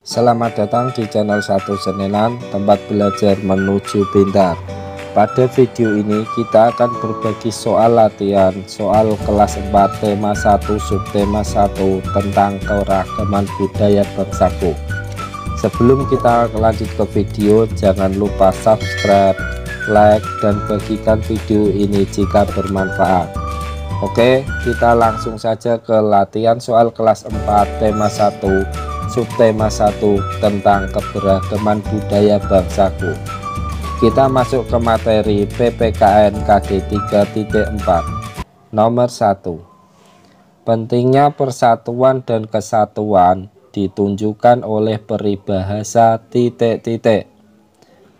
Selamat datang di channel Satu Senenan, tempat belajar menuju pintar. Pada video ini kita akan berbagi soal latihan soal kelas 4 tema 1 subtema 1 tentang keragaman budaya bangsaku. Sebelum kita lanjut ke video, jangan lupa subscribe, like, dan bagikan video ini jika bermanfaat. Oke, kita langsung saja ke latihan soal kelas 4 tema 1 subtema 1 tentang keberagaman budaya bangsaku. Kita masuk ke materi PPKN KD 3.4. Nomor 1. Pentingnya persatuan dan kesatuan ditunjukkan oleh peribahasa ...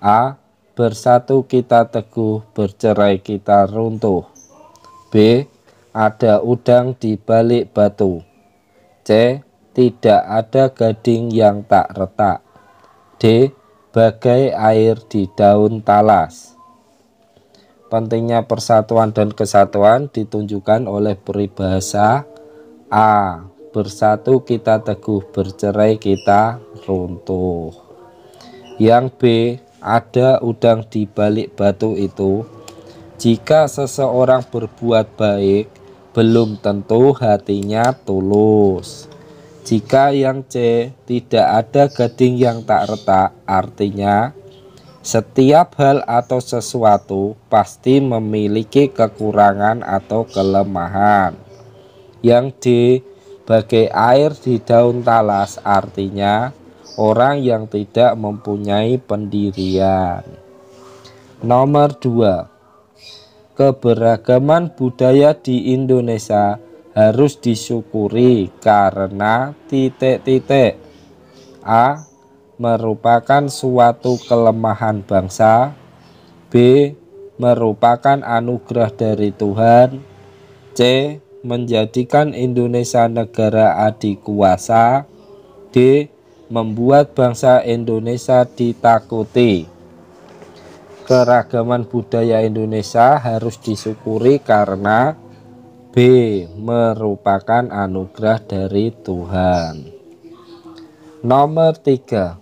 A. Bersatu kita teguh, bercerai kita runtuh. B. Ada udang di balik batu. C. Tidak ada gading yang tak retak. D. Bagai air di daun talas. Pentingnya persatuan dan kesatuan ditunjukkan oleh peribahasa A. Bersatu kita teguh, bercerai kita runtuh. Yang B. Ada udang di balik batu itu, jika seseorang berbuat baik, belum tentu hatinya tulus. Jika yang C, tidak ada gading yang tak retak, artinya setiap hal atau sesuatu pasti memiliki kekurangan atau kelemahan. Yang D, bagai air di daun talas, artinya orang yang tidak mempunyai pendirian. Nomor 2. Keberagaman budaya di Indonesia harus disyukuri karena ... A. Merupakan suatu kelemahan bangsa. B. Merupakan anugerah dari Tuhan. C. Menjadikan Indonesia negara adikuasa. D. Membuat bangsa Indonesia ditakuti. Keragaman budaya Indonesia harus disyukuri karena B. Merupakan anugerah dari Tuhan. Nomor 3.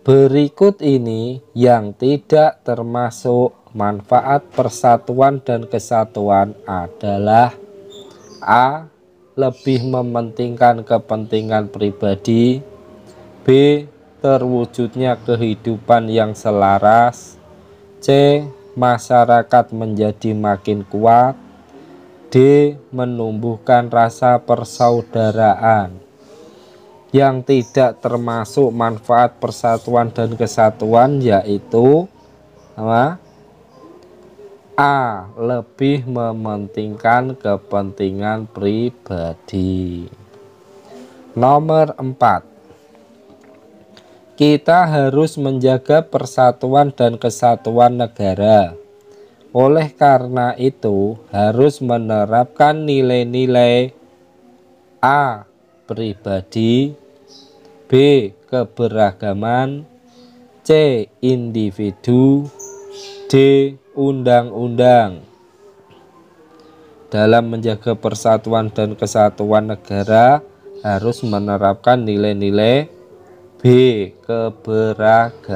Berikut ini yang tidak termasuk manfaat persatuan dan kesatuan adalah: A. Lebih mementingkan kepentingan pribadi. B. Terwujudnya kehidupan yang selaras. C. Masyarakat menjadi makin kuat. D. Menumbuhkan rasa persaudaraan. Yang tidak termasuk manfaat persatuan dan kesatuan yaitu A. Lebih mementingkan kepentingan pribadi. Nomor 4. Kita harus menjaga persatuan dan kesatuan negara. Oleh karena itu, harus menerapkan nilai-nilai A. Pribadi. B. Keberagaman. C. Individu. D. Undang-undang. Dalam menjaga persatuan dan kesatuan negara, harus menerapkan nilai-nilai B. Keberagaman.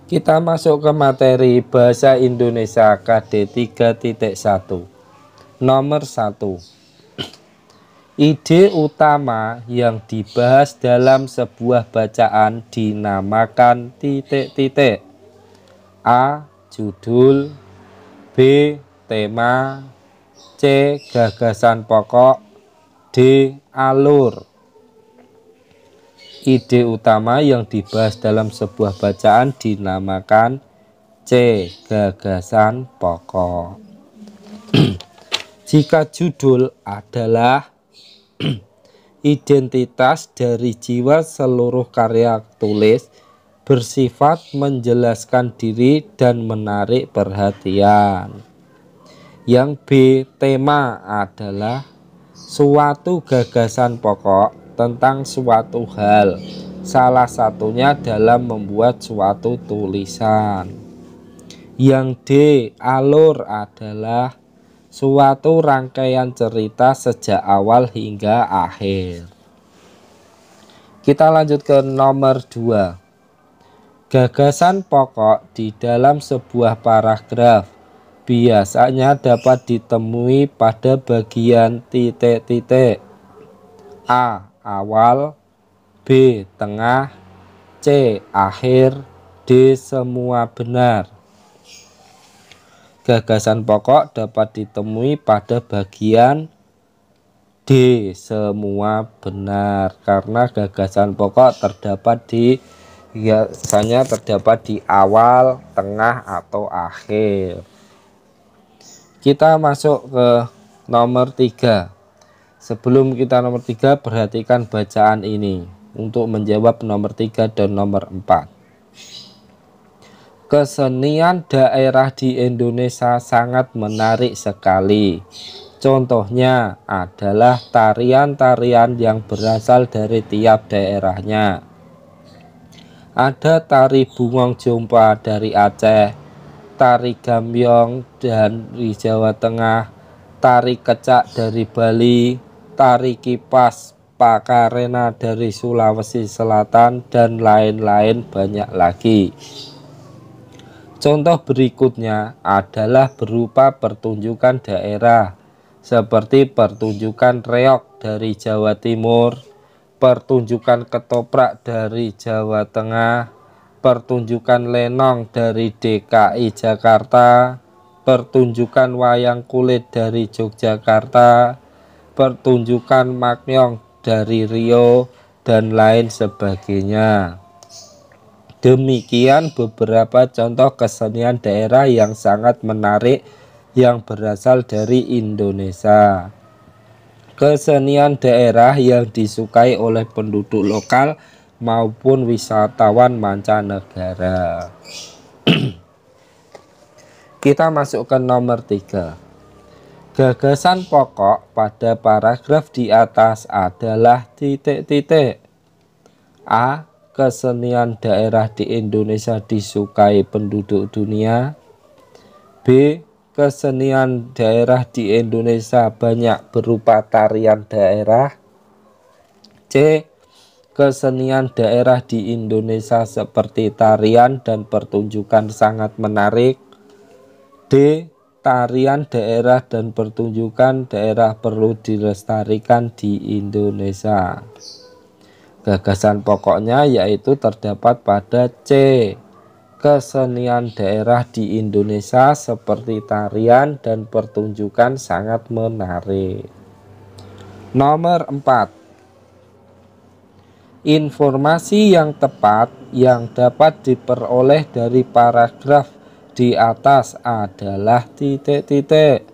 Kita masuk ke materi Bahasa Indonesia KD 3.1. Nomor 1. Ide utama yang dibahas dalam sebuah bacaan dinamakan ... A. Judul. B. Tema. C. Gagasan pokok. D. Alur. Ide utama yang dibahas dalam sebuah bacaan dinamakan C. Gagasan pokok. Jika judul adalah identitas dari jiwa seluruh karya tulis, bersifat menjelaskan diri dan menarik perhatian. Yang B. Tema adalah suatu gagasan pokok tentang suatu hal, salah satunya dalam membuat suatu tulisan. Yang D. Alur adalah suatu rangkaian cerita sejak awal hingga akhir. Kita lanjut ke nomor 2. Gagasan pokok di dalam sebuah paragraf biasanya dapat ditemui pada bagian titik-titik. A. Awal, B. Tengah, C. Akhir, D. Semua benar. Gagasan pokok dapat ditemui pada bagian D. Semua benar, karena gagasan pokok biasanya terdapat di awal, tengah, atau akhir. Kita masuk ke nomor 3. Sebelum kita nomor 3, perhatikan bacaan ini untuk menjawab nomor 3 dan nomor 4. Kesenian daerah di Indonesia sangat menarik sekali. Contohnya adalah tarian-tarian yang berasal dari tiap daerahnya. Ada tari Bungong Jompa dari Aceh, tari Gambyong dari Jawa Tengah, tari Kecak dari Bali, tari Kipas Pakarena dari Sulawesi Selatan, dan lain-lain banyak lagi. Contoh berikutnya adalah berupa pertunjukan daerah, seperti pertunjukan reog dari Jawa Timur, pertunjukan ketoprak dari Jawa Tengah, pertunjukan lenong dari DKI Jakarta, pertunjukan wayang kulit dari Yogyakarta, pertunjukan maknyong dari Riau, dan lain sebagainya. Demikian beberapa contoh kesenian daerah yang sangat menarik yang berasal dari Indonesia. Kesenian daerah yang disukai oleh penduduk lokal maupun wisatawan mancanegara. Kita masuk ke nomor 3. Gagasan pokok pada paragraf di atas adalah titik-titik. A. Kesenian daerah di Indonesia disukai penduduk dunia. B. Kesenian daerah di Indonesia banyak berupa tarian daerah. C. Kesenian daerah di Indonesia seperti tarian dan pertunjukan sangat menarik. D. Tarian daerah dan pertunjukan daerah perlu dilestarikan di Indonesia. Gagasan pokoknya yaitu terdapat pada C. Kesenian daerah di Indonesia seperti tarian dan pertunjukan sangat menarik. Nomor 4. Informasi yang tepat yang dapat diperoleh dari paragraf di atas adalah titik-titik.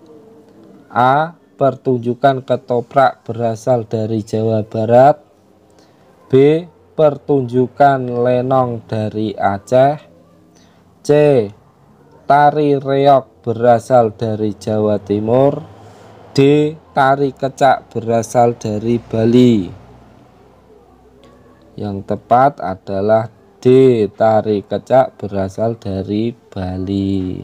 A. Pertunjukan ketoprak berasal dari Jawa Barat. B. Pertunjukan lenong dari Aceh. C. Tari reog berasal dari Jawa Timur. D. Tari kecak berasal dari Bali. Yang tepat adalah D. Tari kecak berasal dari Bali.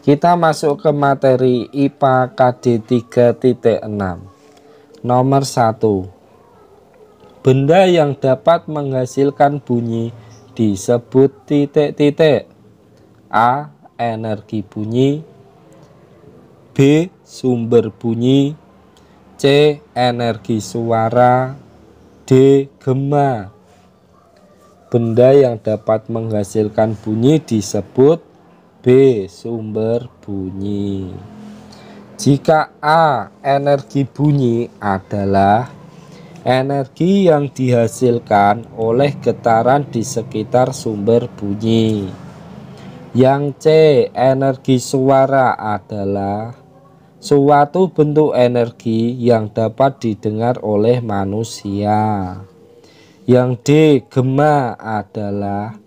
Kita masuk ke materi IPA KD 3.6. Nomor 1. Benda yang dapat menghasilkan bunyi disebut titik-titik. A. Energi bunyi. B. Sumber bunyi. C. Energi suara. D. Gema. Benda yang dapat menghasilkan bunyi disebut B. Sumber bunyi. Jika A. Energi bunyi adalah energi yang dihasilkan oleh getaran di sekitar sumber bunyi. Yang C. Energi suara adalah suatu bentuk energi yang dapat didengar oleh manusia. Yang D. Gema adalah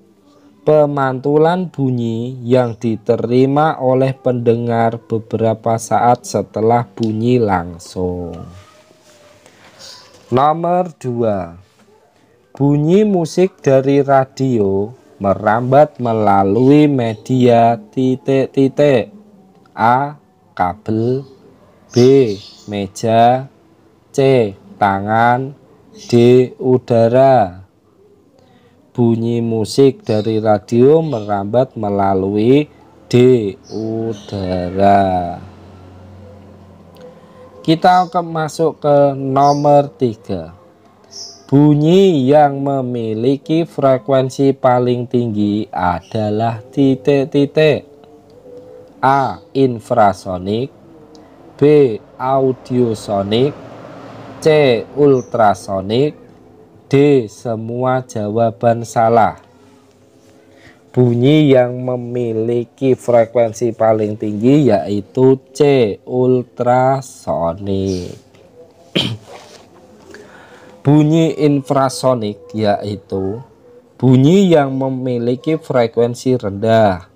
pemantulan bunyi yang diterima oleh pendengar beberapa saat setelah bunyi langsung. Nomor 2. Bunyi musik dari radio merambat melalui media titik-titik. A. Kabel, B. Meja, C. Tangan, D. Udara. Bunyi musik dari radio merambat melalui D. Udara. Kita akan masuk ke nomor 3. Bunyi yang memiliki frekuensi paling tinggi adalah titik-titik. A. Infrasonik, B. Audiosonik, C. Ultrasonik, D. Semua jawaban salah. Bunyi yang memiliki frekuensi paling tinggi yaitu C. Ultrasonik. Bunyi infrasonik yaitu bunyi yang memiliki frekuensi rendah.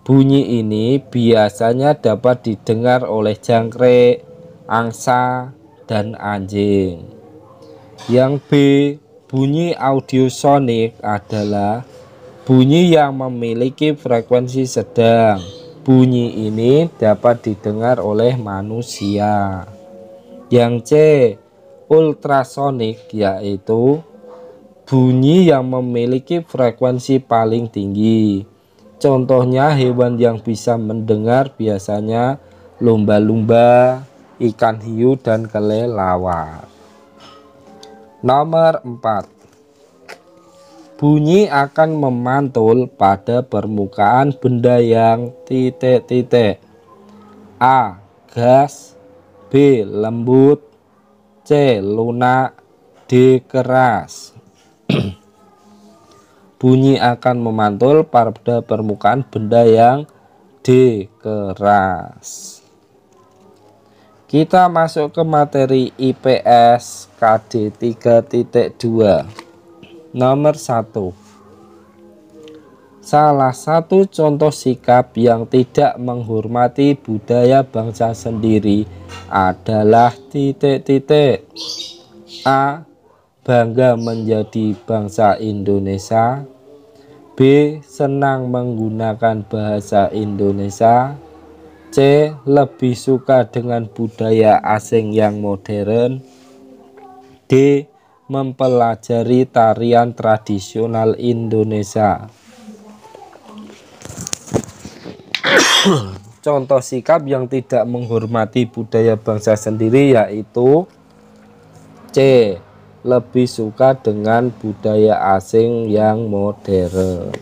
Bunyi ini biasanya dapat didengar oleh jangkrik, angsa, dan anjing. Yang B. Bunyi audiosonik adalah bunyi yang memiliki frekuensi sedang. Bunyi ini dapat didengar oleh manusia. Yang C. Ultrasonik yaitu bunyi yang memiliki frekuensi paling tinggi. Contohnya hewan yang bisa mendengar biasanya lumba-lumba, ikan hiu, dan kelelawar. Nomor 4. Bunyi akan memantul pada permukaan benda yang titik-titik. A. Gas, B. Lembut, C. Lunak, D. Keras. Bunyi akan memantul pada permukaan benda yang D. Keras. Kita masuk ke materi IPS KD 3.2. Nomor 1. Salah satu contoh sikap yang tidak menghormati budaya bangsa sendiri adalah titik-titik. A. Bangga menjadi bangsa Indonesia, B. Senang menggunakan bahasa Indonesia, C. Lebih suka dengan budaya asing yang modern, D. Mempelajari tarian tradisional Indonesia. Contoh sikap yang tidak menghormati budaya bangsa sendiri yaitu C. Lebih suka dengan budaya asing yang modern.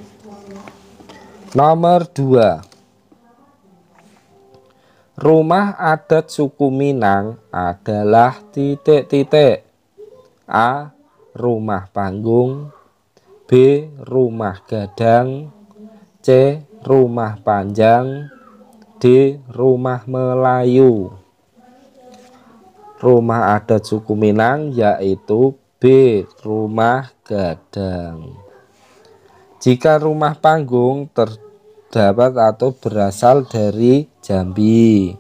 Nomor 2. Rumah adat suku Minang adalah titik-titik. A. Rumah panggung, B. Rumah gadang, C. Rumah panjang, D. Rumah Melayu. Rumah adat suku Minang yaitu B. Rumah gadang. Jika rumah panggung terdapat atau berasal dari Jambi.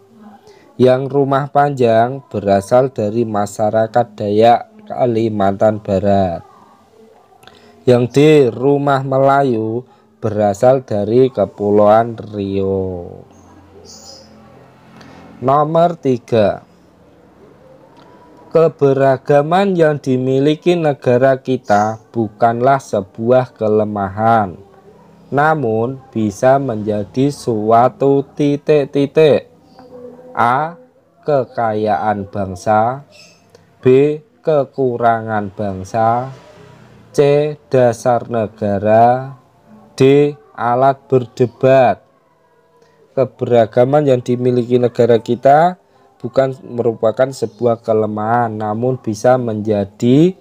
Yang rumah panjang berasal dari masyarakat Dayak Kalimantan Barat. Yang D. Rumah Melayu berasal dari Kepulauan Riau. Nomor 3. Keberagaman yang dimiliki negara kita bukanlah sebuah kelemahan, namun bisa menjadi suatu titik-titik. A. Kekayaan bangsa, B. Kekurangan bangsa, C. Dasar negara, D. Alat berdebat. Keberagaman yang dimiliki negara kita bukan merupakan sebuah kelemahan, namun bisa menjadi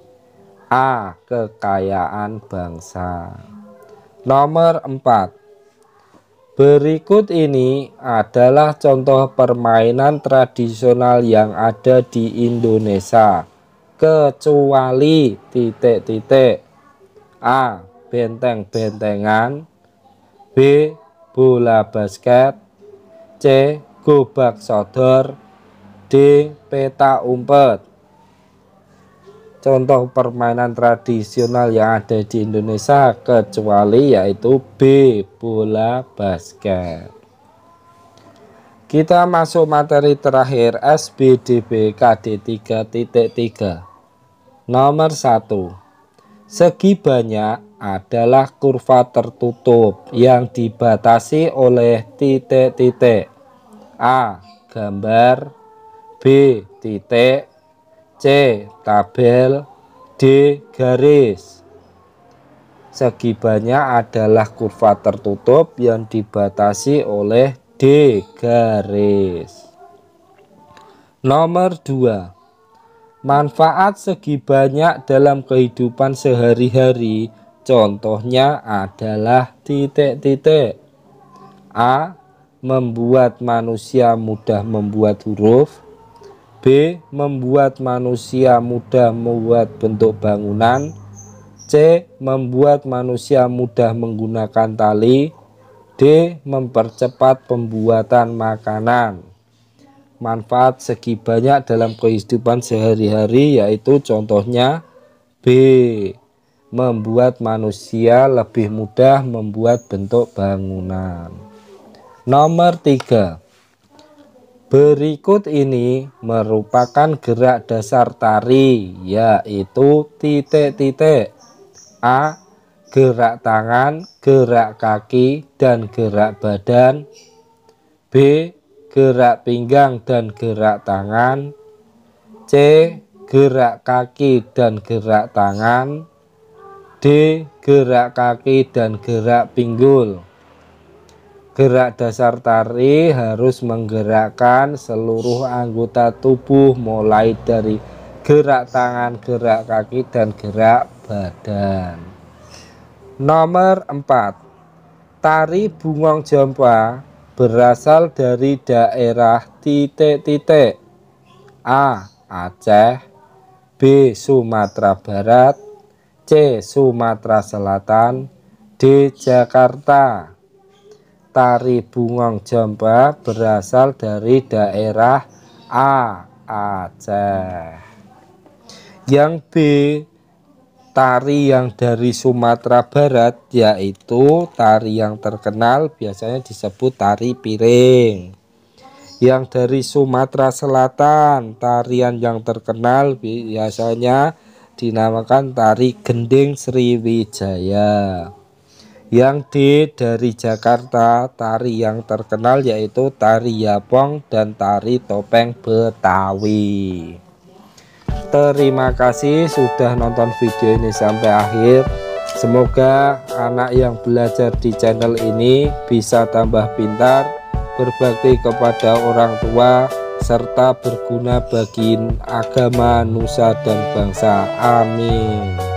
A. Kekayaan bangsa. Nomor 4. Berikut ini adalah contoh permainan tradisional yang ada di Indonesia, kecuali titik-titik. A. Benteng-bentengan, B. Bola basket, C. Gobak sodor, D. Peta umpet. Contoh permainan tradisional yang ada di Indonesia kecuali yaitu B. Bola basket. Kita masuk materi terakhir SBDB KD 3.3. Nomor 1. Segi banyak adalah kurva tertutup yang dibatasi oleh titik-titik. A. Gambar. B. Titik. C. Tabel. D. Garis. Segi banyak adalah kurva tertutup yang dibatasi oleh D. Garis. Nomor 2. Manfaat segi banyak dalam kehidupan sehari-hari contohnya adalah titik-titik. A. Membuat manusia mudah membuat huruf. B. Membuat manusia mudah membuat bentuk bangunan. C. Membuat manusia mudah menggunakan tali. D. Mempercepat pembuatan makanan. Manfaat segi banyak dalam kehidupan sehari-hari yaitu contohnya B. Membuat manusia lebih mudah membuat bentuk bangunan. Nomor 3. Berikut ini merupakan gerak dasar tari yaitu titik-titik. A. Gerak tangan, gerak kaki, dan gerak badan. B. Gerak pinggang dan gerak tangan. C. Gerak kaki dan gerak tangan. D. Gerak kaki dan gerak pinggul. Gerak dasar tari harus menggerakkan seluruh anggota tubuh mulai dari gerak tangan, gerak kaki, dan gerak badan. Nomor 4. Tari Bungong Jampa berasal dari daerah titik-titik. A. Aceh. B. Sumatera Barat. C. Sumatera Selatan. D. Jakarta. Tari Bungong Jampa berasal dari daerah A. Aceh. Yang B. Tari yang dari Sumatera Barat yaitu tari yang terkenal biasanya disebut tari piring. Yang dari Sumatera Selatan tarian yang terkenal biasanya dinamakan tari gending Sriwijaya. Yang D dari Jakarta tari yang terkenal yaitu tari yapong dan tari topeng Betawi. Terima kasih sudah nonton video ini sampai akhir. Semoga anak yang belajar di channel ini bisa tambah pintar, berbakti kepada orang tua, serta berguna bagi agama, nusa, dan bangsa. Amin.